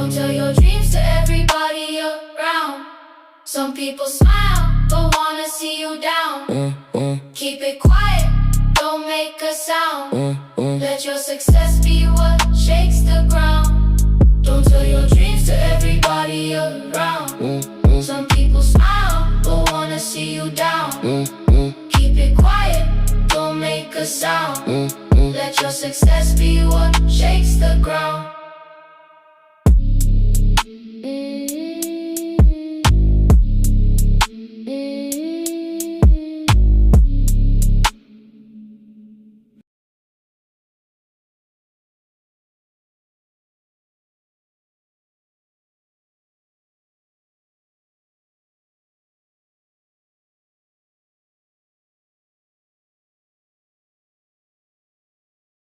Don't tell your dreams to everybody around. Some people smile, but wanna see you down. Keep it quiet, don't make a sound. Let your success be what shakes the ground. Don't tell your dreams to everybody around. Some people smile, but wanna see you down. Keep it quiet, don't make a sound. Let your success be what